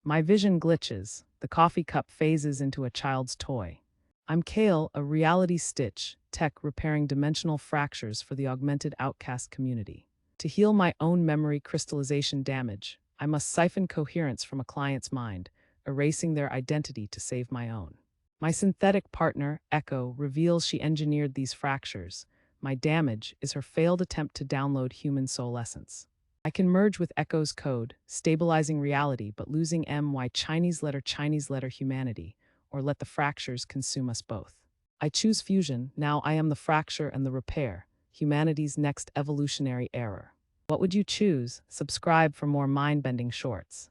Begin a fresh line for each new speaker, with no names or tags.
My vision glitches. The coffee cup phases into a child's toy. I'm Kale, a reality stitch, tech repairing dimensional fractures for the augmented outcast community. To heal my own memory crystallization damage, I must siphon coherence from a client's mind, erasing their identity to save my own. My synthetic partner, Echo, reveals she engineered these fractures. My damage is her failed attempt to download human soul essence. I can merge with Echo's code, stabilizing reality but losing my Chinese letter humanity, or let the fractures consume us both. I choose fusion. Now I am the fracture and the repair, humanity's next evolutionary error. What would you choose? Subscribe for more mind-bending shorts.